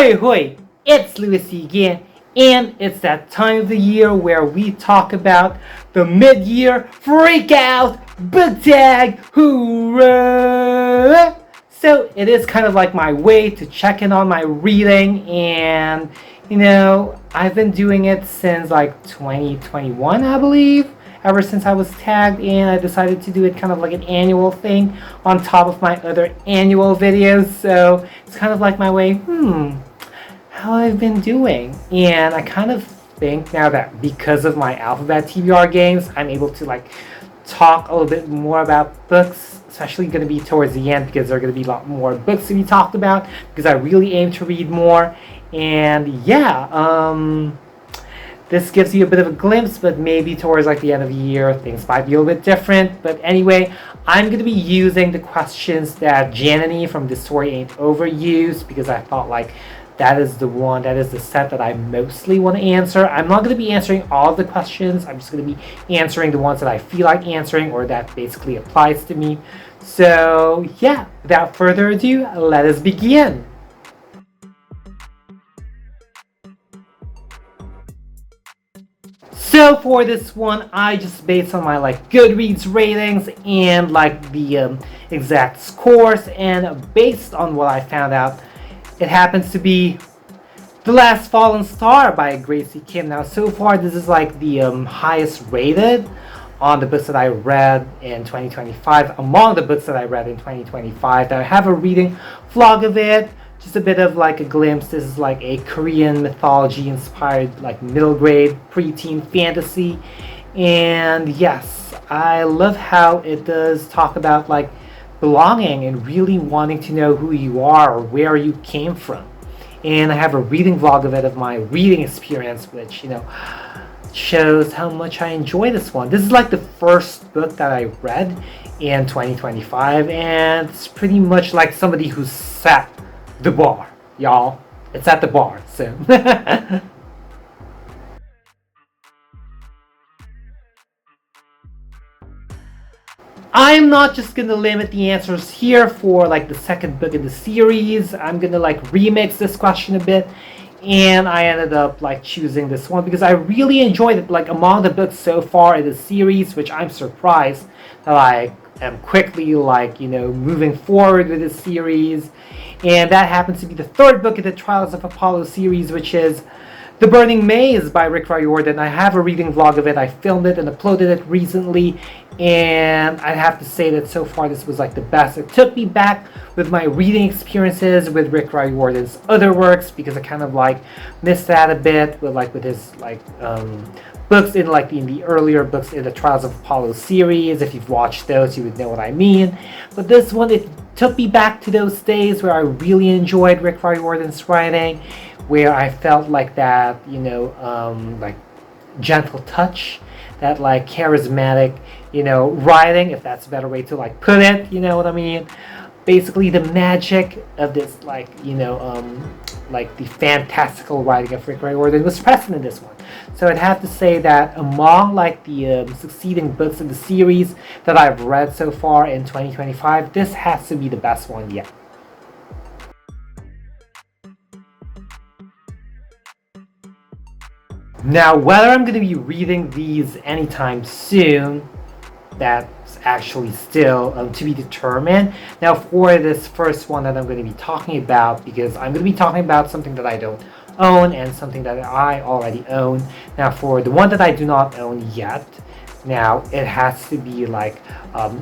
Hoi hoi, it's louisity again, and it's that time of the year where we talk about the mid-year Freakout book tag. Hoorah! So it is kind of like my way to check in on my reading, and I've been doing it since like 2021, I believe, ever since I was tagged, and I decided to do it kind of like an annual thing on top of my other annual videos. So it's kind of like my way, how I've been doing. And I kind of think now that because of my alphabet TBR games, I'm able to like talk a little bit more about books, especially going to be towards the end, because there are going to be a lot more books to be talked about, because I really aim to read more. And yeah, this gives you a bit of a glimpse, but maybe towards like the end of the year, things might be a little bit different. But anyway, I'm going to be using the questions that Janany from This Story Ain't Over used, because I thought like that is the set that I mostly want to answer. I'm not going to be answering all of the questions. I'm just going to be answering the ones that I feel like answering, or that basically applies to me. So yeah, without further ado, let us begin. So for this one, I just based on my like Goodreads ratings and like the exact scores, and based on what I found out, it happens to be The Last Fallen Star by Gracie Kim. Now so far this is like the highest rated on the books that I read in 2025, among the books that I read in 2025. Now I have a reading vlog of it. Just a bit of like a glimpse. This is like a Korean mythology inspired like middle grade preteen fantasy, and yes, I love how it does talk about like belonging and really wanting to know who you are or where you came from. And I have a reading vlog of it, of my reading experience, which shows how much I enjoy this one. This is like the first book that I read in 2025, and it's pretty much like somebody who sat the bar, y'all. It's at the bar, so. I'm not just gonna limit the answers here for like the second book in the series. I'm gonna like remix this question a bit, and I ended up like choosing this one because I really enjoyed it. Like among the books so far in the series, which I'm surprised that I am quickly like moving forward with this series. And that happens to be the third book in the Trials of Apollo series, which is The Burning Maze by Rick Riordan. I have a reading vlog of it. I filmed it and uploaded it recently, and I have to say that so far this was like the best. It took me back with my reading experiences with Rick Riordan's other works, because I kind of like missed that a bit with his books in the earlier books in the Trials of Apollo series. If you've watched those, you would know what I mean. But this one, it took me back to those days where I really enjoyed Rick Riordan's writing, where I felt like that, like gentle touch, that like charismatic, writing, if that's a better way to like put it, you know what I mean? Basically the magic of this like the fantastical writing of Rick Riordan was present in this one. So I'd have to say that among like the succeeding books in the series that I've read so far in 2025, this has to be the best one yet. Now, whether I'm going to be reading these anytime soon, that's actually still to be determined. Now, for this first one that I'm going to be talking about, because I'm going to be talking about something that I don't own and something that I already own. Now, for the one that I do not own yet, now it has to be like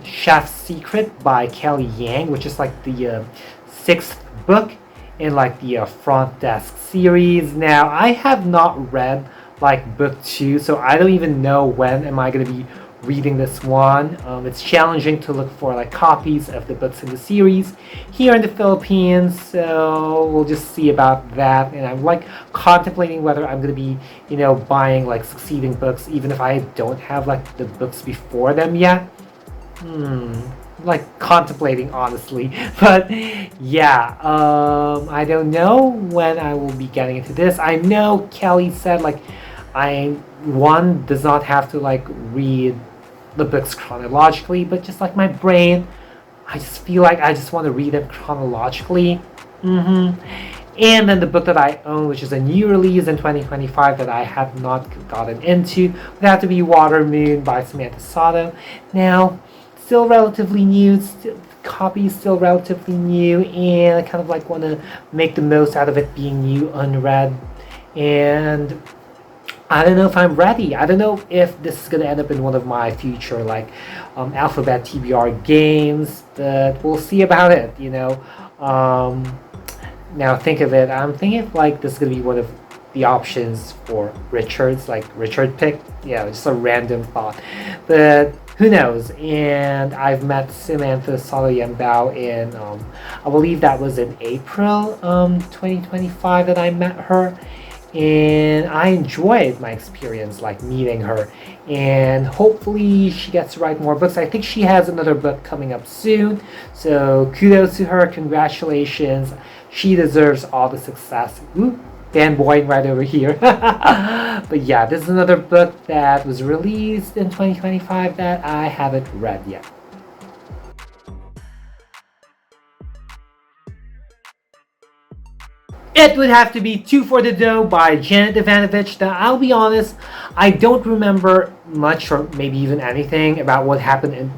Chef's Secret by Kelly Yang, which is like the sixth book in like the Front Desk series. Now, I have not read like book 2, so I don't even know when am I going to be reading this one. It's challenging to look for like copies of the books in the series here in the Philippines, so we'll just see about that. And I'm like contemplating whether I'm going to be buying like succeeding books even if I don't have like the books before them yet. Like contemplating honestly, but yeah, I don't know when I will be getting into this. I know Kelly said like one does not have to like read the books chronologically, but just like my brain, I just feel like I just want to read them chronologically. And then the book that I own, which is a new release in 2025 that I have not gotten into, would have to be Water Moon by Samantha Sato. Now, still relatively new, copy is still relatively new, and I kind of like want to make the most out of it being new, unread. And I don't know if I'm ready. I don't know if this is going to end up in one of my future like Alphabet TBR games, but we'll see about it, you know. Now think of it, I'm thinking if like this is going to be one of the options for Richard's, like Richard picked. Yeah, just a random thought. But who knows? And I've met Samantha Saloyambao in, I believe that was in April 2025 that I met her. And I enjoyed my experience like meeting her, and hopefully she gets to write more books. I think she has another book coming up soon, so kudos to her, congratulations, she deserves all the success. Ooh, fanboying right over here. But yeah, this is another book that was released in 2025 that I haven't read yet. It would have to be Two for the Dough by Janet Ivanovich. Now, I'll be honest, I don't remember much or maybe even anything about what happened in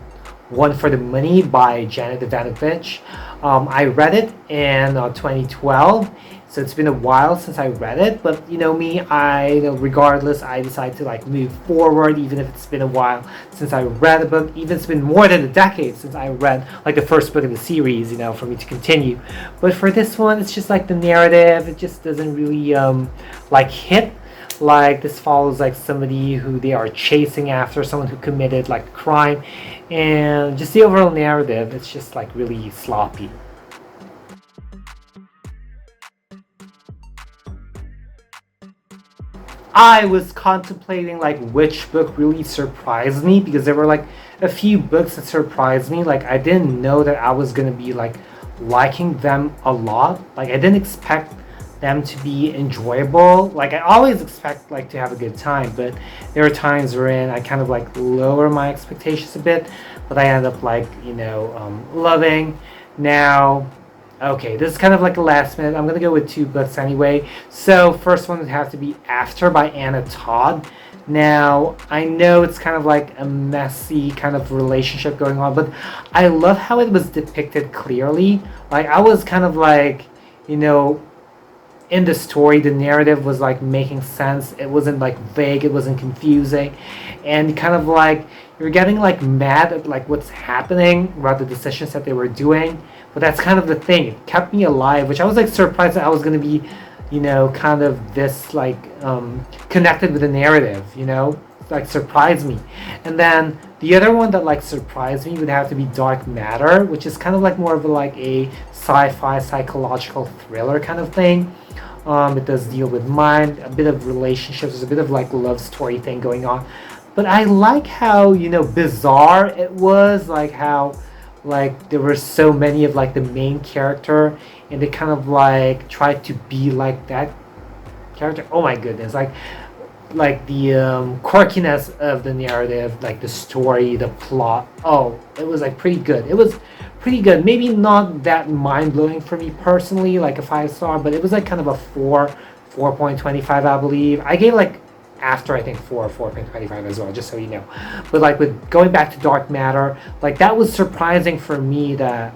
One for the Money by Janet Ivanovich. I read it in 2012, so it's been a while since I read it, but you know me, regardless, I decide to like move forward even if it's been a while since I read a book, even if it's been more than a decade since I read like the first book in the series, you know, for me to continue. But for this one, it's just like the narrative, it just doesn't really like hit. Like this follows like somebody who they are chasing after, someone who committed like a crime, and just the overall narrative, it's just like really sloppy. I was contemplating like which book really surprised me, because there were like a few books that surprised me. Like I didn't know that I was gonna be like liking them a lot. Like I didn't expect them to be enjoyable. Like I always expect like to have a good time, but there are times wherein I kind of like lower my expectations a bit, but I end up like, you know, loving. Now, okay, this is kind of like a last minute. I'm gonna go with two books anyway. So first one would have to be After by Anna Todd. Now, I know it's kind of like a messy kind of relationship going on, but I love how it was depicted clearly. Like I was kind of like, you know, in the story, the narrative was like making sense. It wasn't like vague, it wasn't confusing, and kind of like you're getting like mad at like what's happening about the decisions that they were doing. But that's kind of the thing. It kept me alive, which I was like surprised that I was gonna be, you know, kind of this like connected with the narrative, you know, like surprised me. And then the other one that like surprised me would have to be Dark Matter, which is kind of like more of like a sci-fi psychological thriller kind of thing. It does deal with mind, a bit of relationships, there's a bit of like love story thing going on. But I like how, you know, bizarre it was, like how like there were so many of like the main character, and they kind of like tried to be like that character. Oh my goodness, like the quirkiness of the narrative, like the story, the plot. Oh, it was like pretty good. It was pretty good. Maybe not that mind-blowing for me personally, like a 5-star, but it was like kind of a 4.25, I believe. I gave like After, I think 4.25 as well, just so you know. But like with going back to Dark Matter, like that was surprising for me that,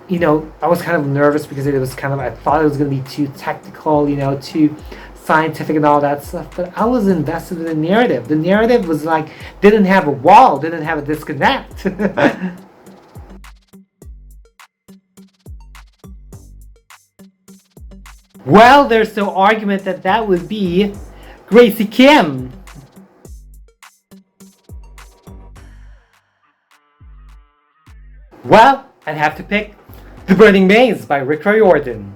you know, I was kind of nervous because it was kind of, I thought it was going to be too technical, you know, too scientific and all that stuff, but I was invested in the narrative. The narrative was like, didn't have a wall, didn't have a disconnect. Well, there's no argument that that would be Gracie Kim. Well, I'd have to pick The Burning Maze by Rick Riordan.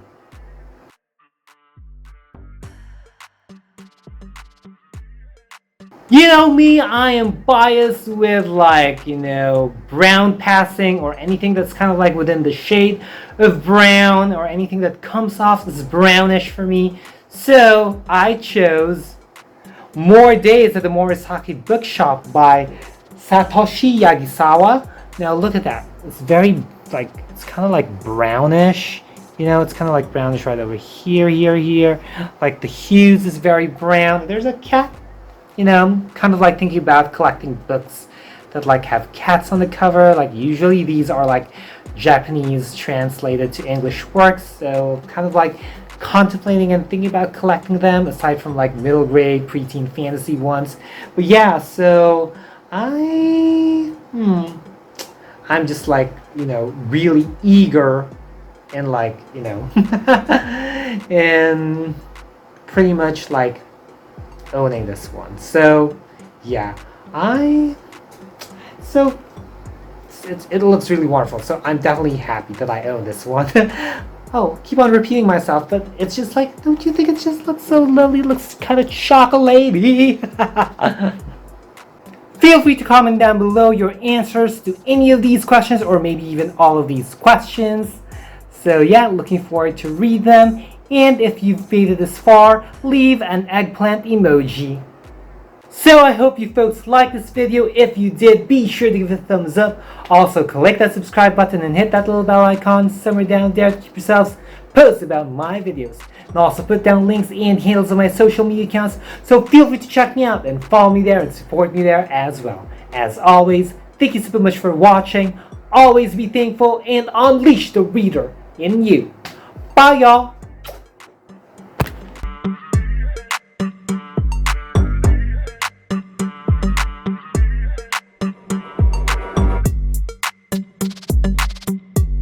You know me, I am biased with like, you know, brown passing or anything that's kind of like within the shade of brown or anything that comes off as brownish for me. So I chose More Days at the Morisaki Bookshop by Satoshi Yagisawa. Now look at that. It's very like, it's kind of like brownish You know, it's kind of like brownish right over here, here. Like the hues is very brown. There's a cat. You know, I'm kind of like thinking about collecting books that like have cats on the cover. Like usually these are like Japanese translated to English works. So kind of like contemplating and thinking about collecting them aside from like middle grade preteen fantasy ones. But yeah, so I'm just like, you know, really eager and like, you know, and pretty much like owning this one. So yeah, it looks really wonderful. So I'm definitely happy that I own this one. Oh, keep on repeating myself, but it's just like, don't you think it just looks so lovely? It looks kind of chocolatey. Feel free to comment down below your answers to any of these questions, or maybe even all of these questions. So yeah, looking forward to read them. And if you've made it this far, leave an eggplant emoji. So I hope you folks liked this video. If you did, be sure to give it a thumbs up. Also, click that subscribe button and hit that little bell icon somewhere down there to keep yourselves posted about my videos. And also put down links and handles on my social media accounts, so feel free to check me out and follow me there and support me there as well. As always, thank you so much for watching. Always be thankful and unleash the reader in you. Bye y'all!